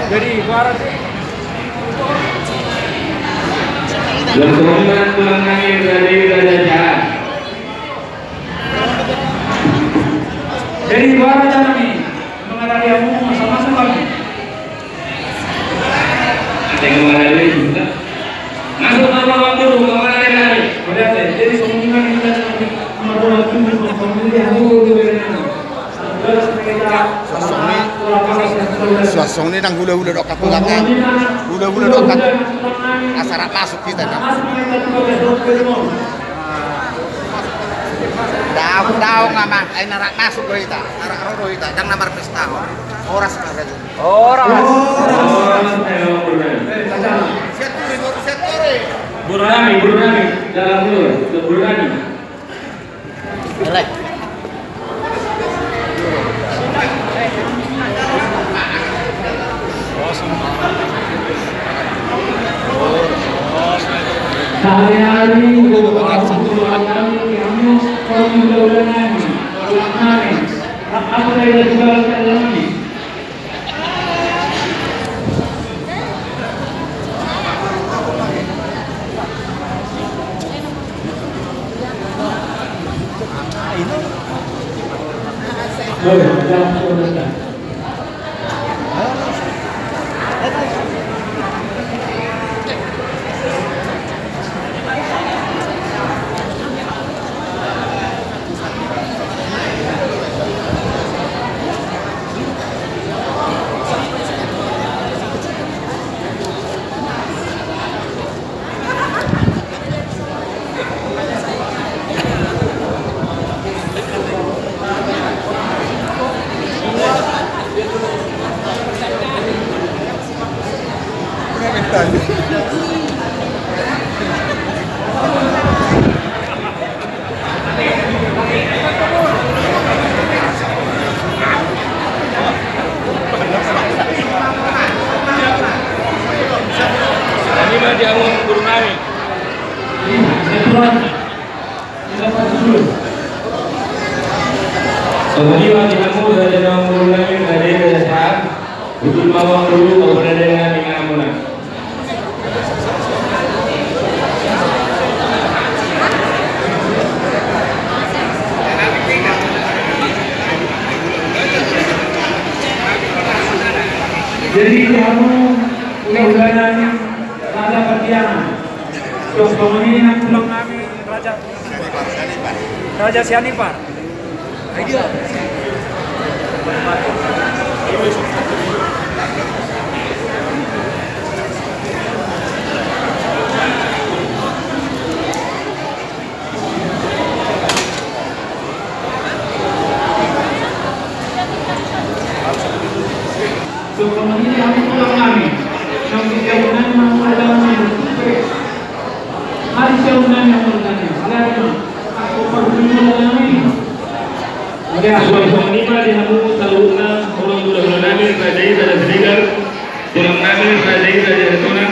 Jadi suara Berhubungan mengenai dari Raja Jahat. Jadi suara jangan nih mengenai kamu sama-sama lagi. Ada yang mengenai juga. Masuk nama dulu mengenai lagi. Berarti jadi semua ini kan nomor 2 itu pemilihan Suasana ini nang gula-gula dok kapulangnya, gula-gula dok kat asarat masuk kita kan. Daw ngama, ay narak masuk kita, narak roro kita, dang namar pesta, oras kagak. Orang. Burani, dalam dulu, ke Burani. Boleh. Hari-hari apa yang dijualkan lagi? Kemudian dihamu dari nama Burani dari Raja Jahat. Betul bawang dulu berada dengan Amunah. Jadi kamu udah Raja Patiana. Terus ini yang pulang kami Raja Sianipar. Ayo. Kemudian kami pulang kami. Yang dijauhkan mengulang hari jauhkan yang bertanya. Aku perlu kami. Suasana ini dihamu taluna orang dulu namin Raja Raja Senegal, tulang namin Raja Raja Retona,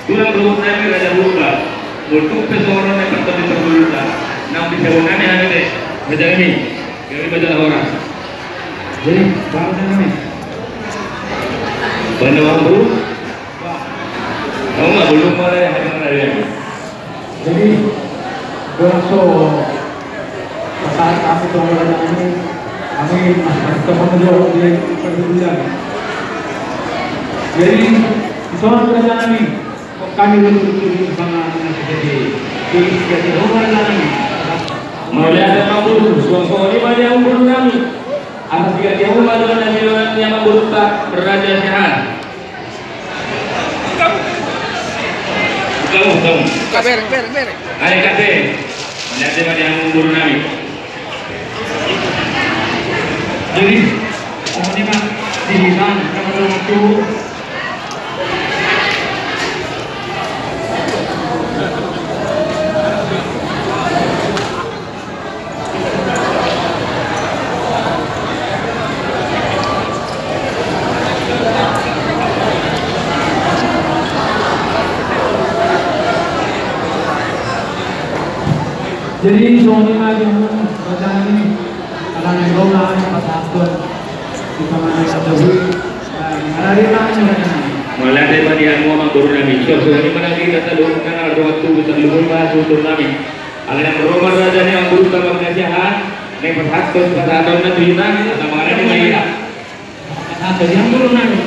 tulang belum namin Raja Buka. Untuk pesoran yang pertama terbuka. Nam di jauh namin ada deh. Raja ini, kami baca orang. Jadi baru kami. Bandar Wambu, kamu nggak belum mulai hari raya. Jadi besok saat kami tunggu ini kami masih ketemu di perbulan. Jadi soal kerajaan ini kami betul-betul bersama dengan jadi orang lain. Mulai ada mampu, suasana ini banyak umur kami. Atas tiga tahun adalah nasional yang membuka Raja Jahat. Kamu. Kabar. Hari kate, menjadi banyak umur kami. Jadi ini dilihat kalau waktu jadi soalnya yang bacaan ini akan dibawa pasal di mana ada Muhammad Nami. Suami mana kita tahu kenal waktu kita lebih bahas untuk Nami. Alanya berumah raja ni ang guru tamang nasihat, ni perhatian pada adon na tuina, atau mana ni Maya. Atau yang guru Nami.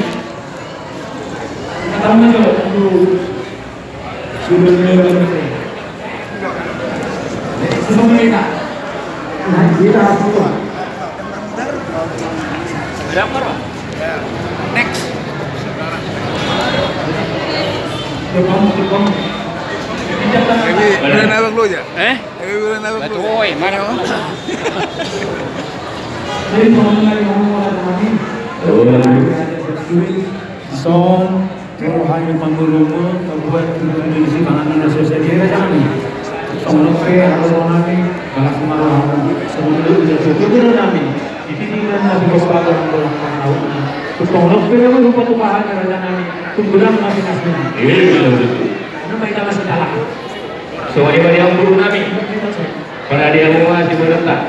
Kata mana tu? Sudah mulai. Sebelum kita, kita semua. Berapa? Next. Bulan abang lu aja? Bulan abang lu. Betul, mana? Son, rohani panggurumu, kabuat Indonesia panganan sosial dia kami. Sonope harus nami, kalau kemarin sebelum itu jadi nami. Ini tinggal nabi kesepadan dalam tahun. Sonope itu rupa tukahan kerajaan nami. Tunggulang nabi nasibnya. Karena mereka masih dalam. Soalnya yang guru Nami. Pada dia masih berletak.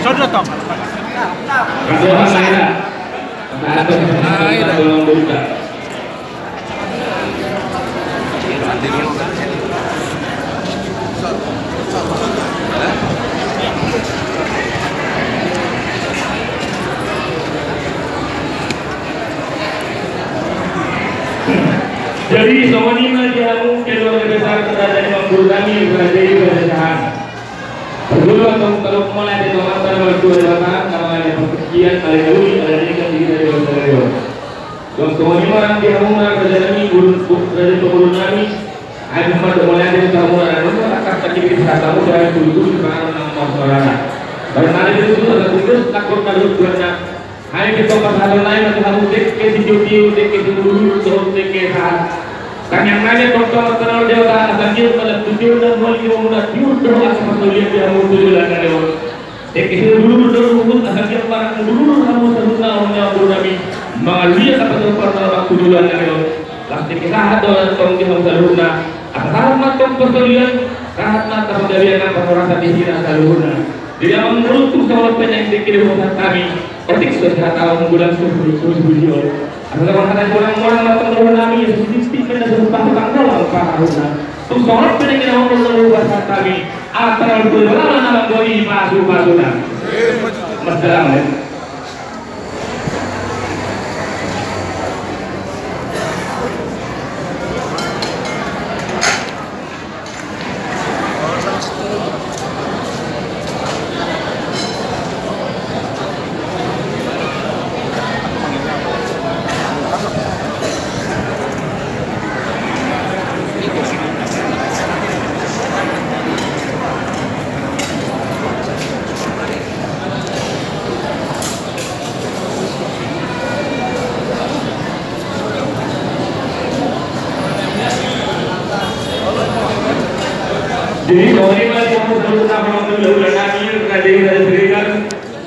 Contoh toh. Kedua saya. Ada tolong buka. Jadi semua ini jamu keluarga besar kerajaan Imam Gurudami berada kerajaan. Dulu kalau mulai dari Taman waktu datang kalau ada perkejian ada dulu ada ini kan dari Wasario. Kalau semua ini orang jamu kerajaan ini kerajaan Gurudami, ada mulai dari tamu ada dulu akan terjadi tamu dari dulu sekarang nama orang. Karena itu ada tugas takut kalau karena hanya kita pasal lain atau harus dek ke video dek ke dulu terus dek ke yang nanya dokter kenal dia tak ada dia pada tujuh dan mulai muda tiur terus masuk dia mau tujuh dan ada dek ke dulu terus asal dia barang dulu kamu terus namanya Nami mengalir apa tu perkara tujuh dan ada pasti kita ada orang dia mau salurna asal macam persoalan karena terjadi apa orang di sini salurna dia menurut soal penyakit dikirim kami ketik sudah tahu bulan sebelum adalah orang-orang datang Nami sedikit kena serupa tanggal Haruna. Tu soal penyakit orang bahasa kami atau berlalu nama boi masuk. Masalah. Jadi kalau ini masih selalu sama dengan Nami kerajaan Serikat,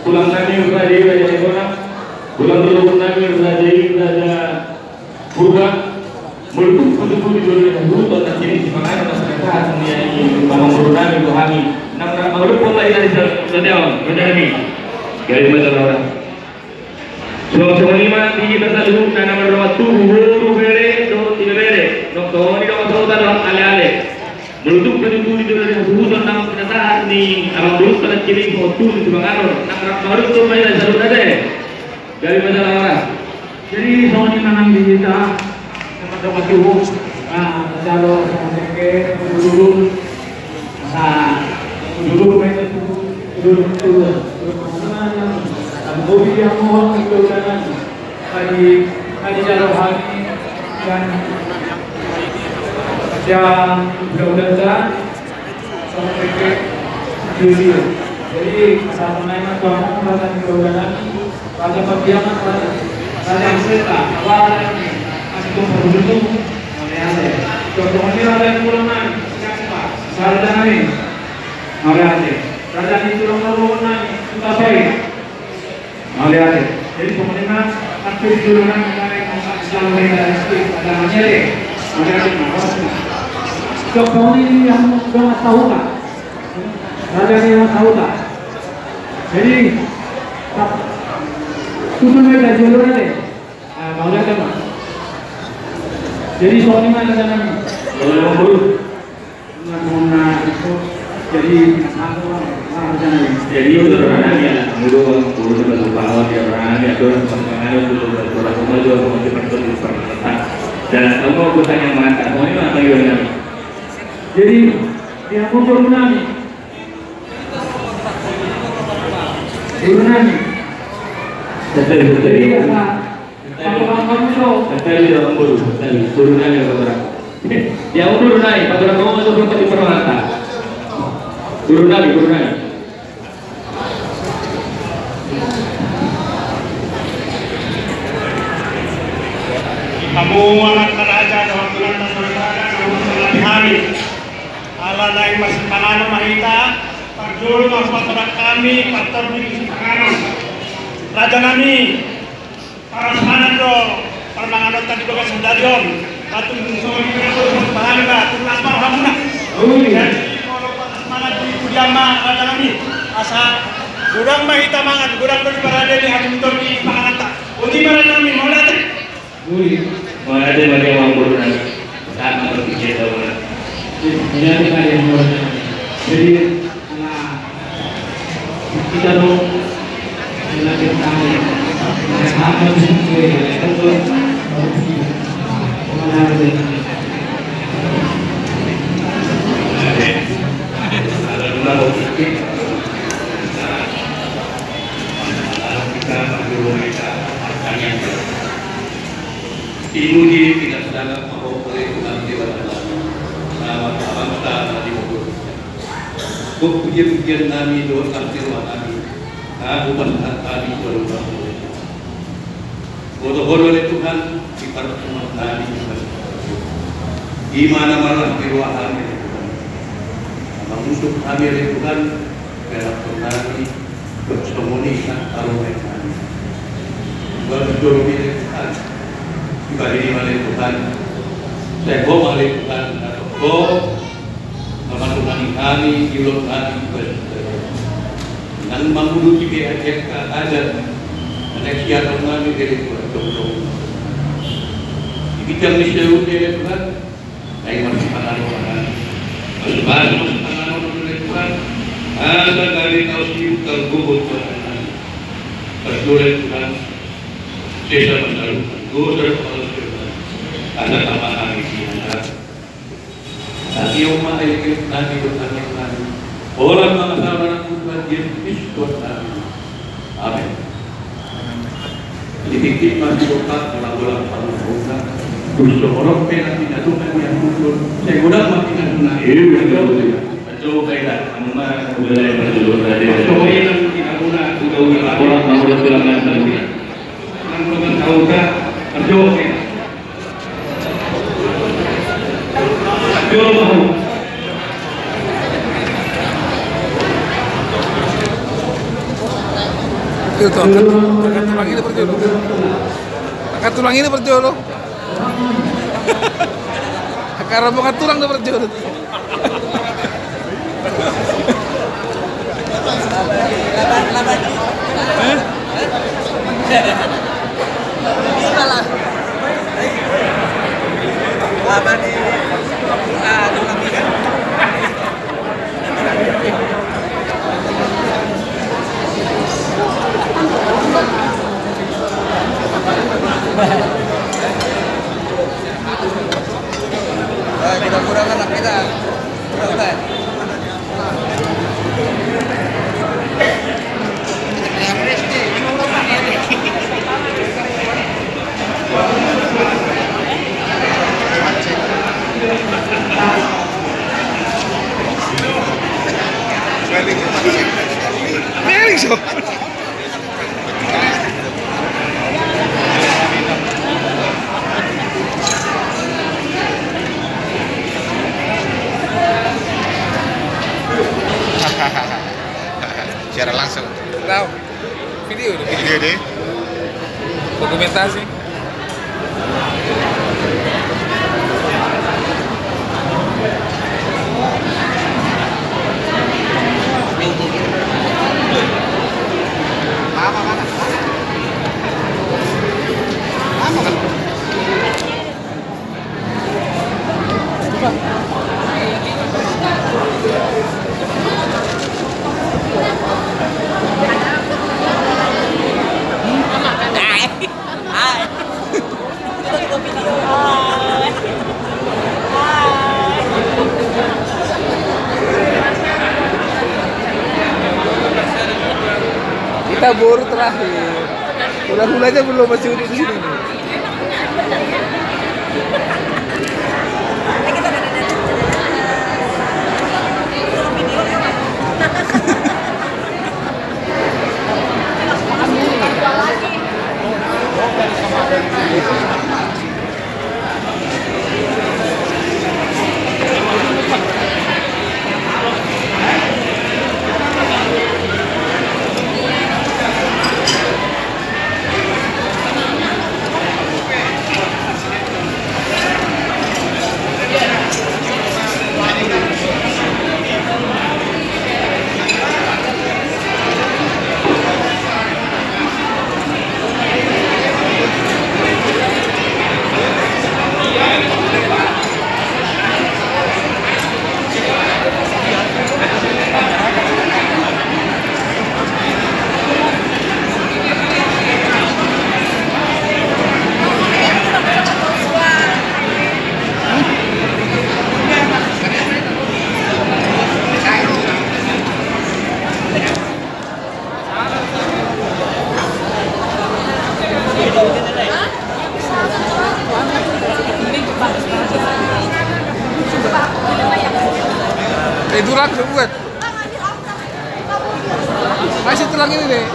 pulang Nami kerajaan Ekona, pulang dulu Nami kerajaan Purba, melukuk betul di dunia dulu tentang jenis makanan masyarakat dunia ini, bangun dulu Nami Tuhami, nama melukuk lagi dari Sediawan, Nami, dari macam orang. Semua lima tinggi tersalu karena mendapat tubuh bere, tidak bere, doktor ini doktor dalam ale-ale. Menutup kedua di dalam suhu tentang pendataan ni abang dulu pada kiri foto di Bangalore nak baru tu main selalu ada dari masalah orang. Jadi soal ini nanang di kita dapat tubuh. Kalau sama ke dulu main dulu Bobi yang mohon itu dengan kali jalur hari yang berulang sampai ke Juli. Jadi saat menaikkan tuan pada berulang pada perbiakan pada yang serta awal masih berulang oleh contoh ini ada yang pulangan siapa sarjana ini oleh sarjana itu orang kita baik oleh jadi pemerintah aktif berulang mengenai Islam dan ada menyelek oleh Joko ini yang sangat tahu tak? Raja ini yang tahu tak? Jadi Kudu ada jalur deh. Mau lihat apa? Jadi soal mana sana? Boleh memburu. Menggunakan itu jadi satu lah sana. Jadi udah orang ya, memburu dengan bahwa dia orang ya, orang pengen itu orang rumah juga mungkin perlu diperhatikan. Dan kamu bukan yang mana, kamu ini apa yang jadi dia pun tsunami. Tsunami. Jadi apa? Kamu Tadi dalam bulu, tadi turunannya berapa? Ya turun naik, pada kamu itu belum diperhatikan. Turun naik. Kamu anak raja dalam bulan Rasulullah kamu hari ala naik masih panganan mahita pajul masyarakat kami pastor di panganan raja kami para semangat do para manganot tadi juga stadion batu musuh di bahanga lapar hamuna jadi kalau para semangat di kujama raja kami asa kurang mahita mangan kurang dari parade di hati di panganan tak uji para kami mau datang Mau ada bagi orang burunan saat berpikir bahwa jadi kalian jadi kita dong melatih kami apa sih itu Ibu tidak sedang oleh Tuhan Dewa nama bangsa di Bogor. Pujian kami doa firman kami. Umat kami berubah. Bodoh oleh Tuhan di pertemuan kami. Di mana malah firman kami. Untuk kami oleh Tuhan dalam kami bersemuanya taruhan kami. Berdoa oleh Tuhan. Ibadi oleh Tuhan, saya oleh Tuhan, atau memandukan kami, ilmu kami, dan menguduki BHK ada siapa kami dari Tuhan. Di bidang misal dari Tuhan, saya masih pangaruhan, masih pangaruhan oleh Tuhan, ada kali kau siap tergubur Tuhan, berdoa Tuhan, sesa menaruh. Ada tambahan di anda. Tapi umat yang nanti bertanya lagi. Orang masalah Tuhan Yesus Tuhan. Amin. Dikit masih otak bola-bola paru-paru. Terus orang pernah tidak Tuhan yang muncul. Saya guna makin guna. Betul baiklah. Kamu mah boleh berjulur tadi. Coba yang tidak guna. Orang mau berjalan lagi. Kamu tahu tak? Berjulur. Berjulur mau. Itu angkat tulang ini berjulur. Angkat tulang ini berjulur. Karena bukan tulang udah berjulur. Kita kurang anak kita. Udah. Very so. Secara langsung. Tahu. Video deh. Dokumentasi. Kita baru terakhir. Hula-hulanya belum masih di sini. Durak buat. Masih tulang ini deh.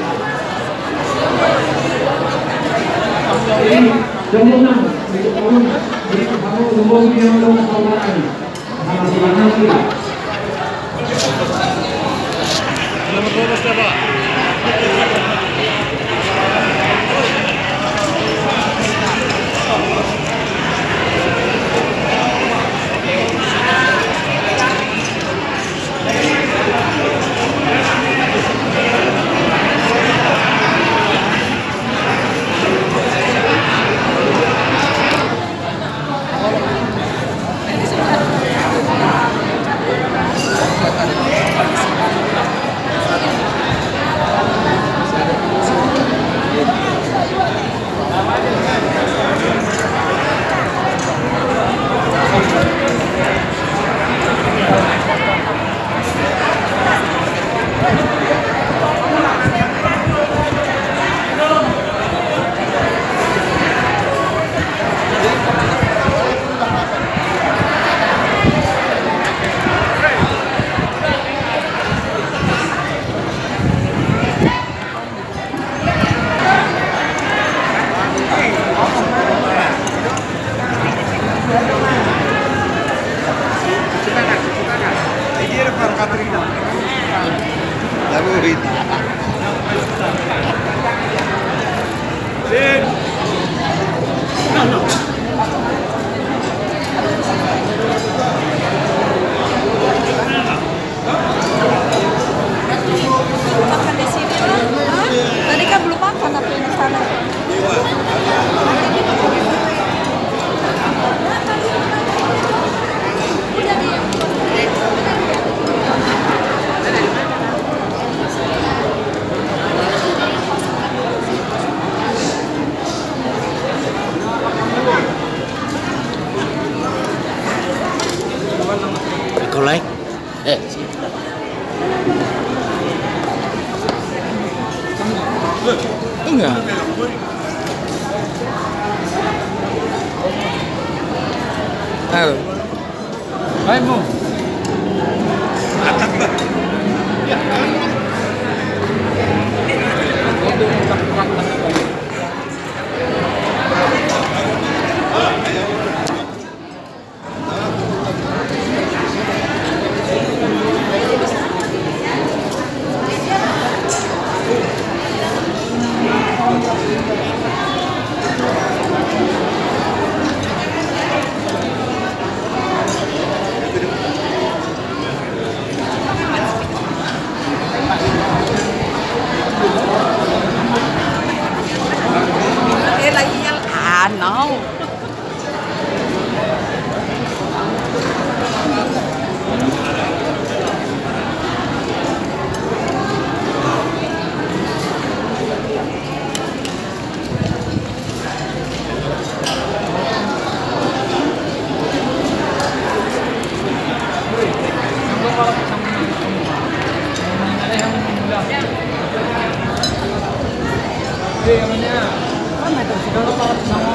Tadi kan belum makan tapi di sana. Kau like? Enggak. Halo. Hai, Mo. Iya, namanya. Kan itu sudah kalau sama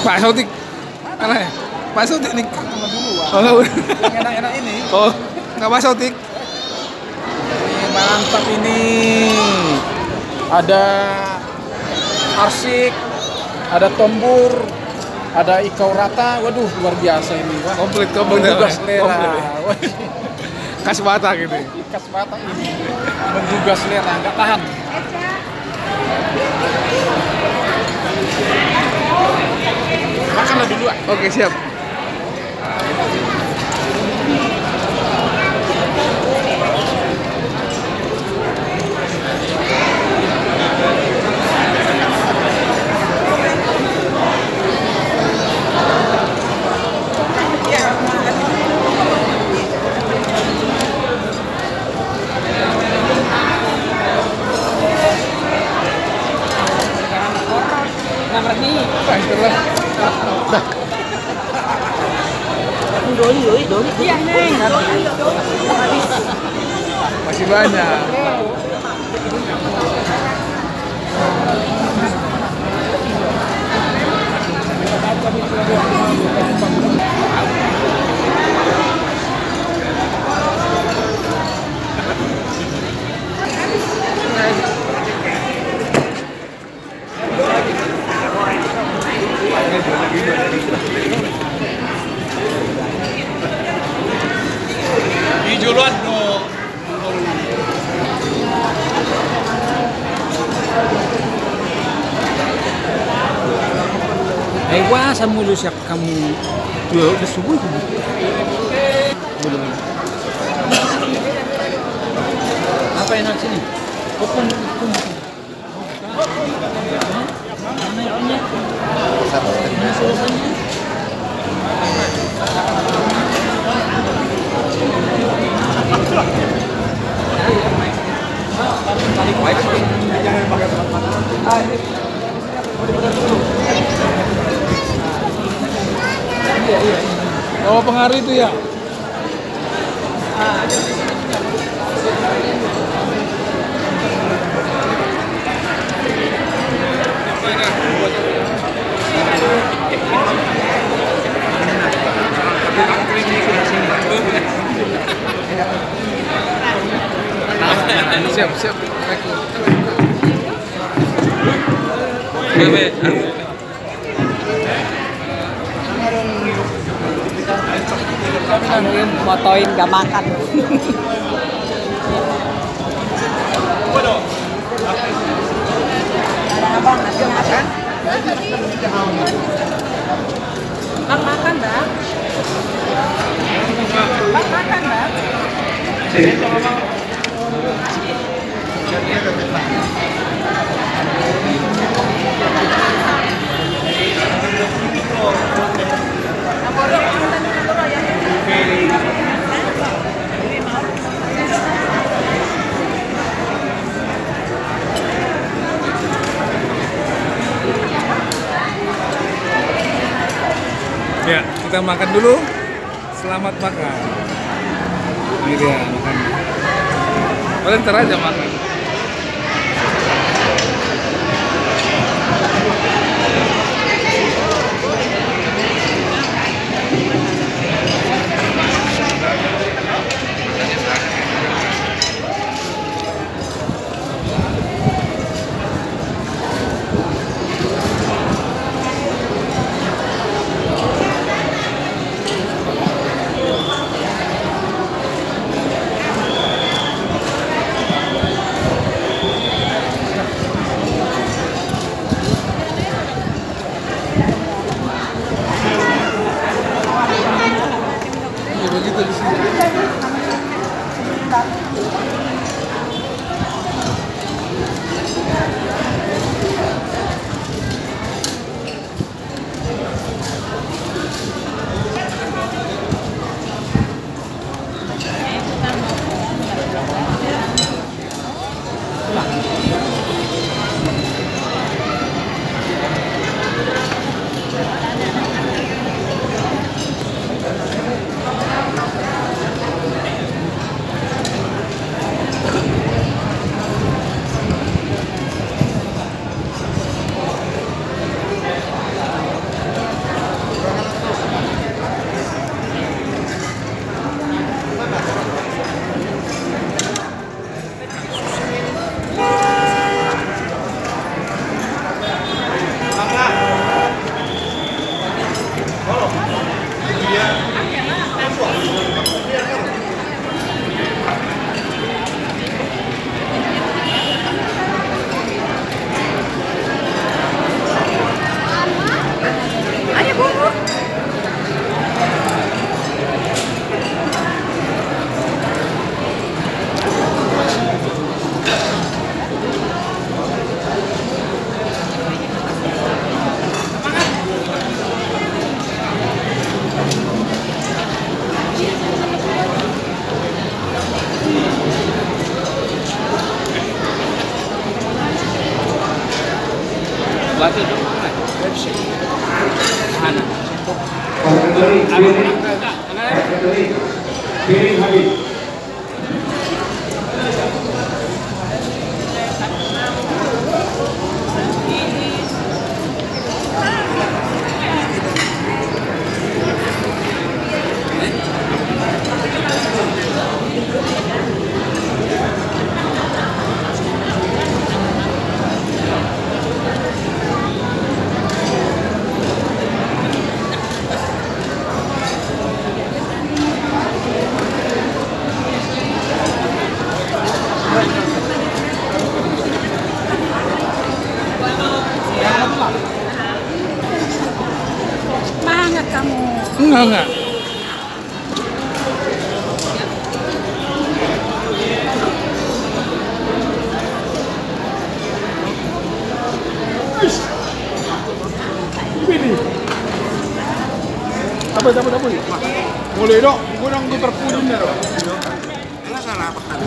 Pak Sautik. Mana ya? Pak Sautik nih. Oh, Yang enak-enak ini. oh, nggak Pak Sautik. Mantap ini. Ada arsik, ada tombur, ada ikau rata. Waduh, luar biasa ini. Wah, Komplit menggugah selera. Wah, Khas Batak gitu. khas Batak ini. Menggugah selera, nggak tahan. Makanlah dulu. Oke, siap. Masih banyak. Hijauan no. Wah, mulu siap kamu udah subuh itu. Belum. Apa enak sini? Open. Mana orangnya? Oh, pengaruh itu ya. Siap, siap. Motoin gak makan. Abang, makan? Bang makan, Bang. Bang makan, Bang. Ya, kita makan dulu. Selamat makan. Ini dia makan. Kalian ntar aja makan. begitu di sini. Batu dong. Mana? Piring habis. Banget kamu. Enggak. Tapos. Mulai dong, gue nang terpudun ya dong. Enggak salah apa kan?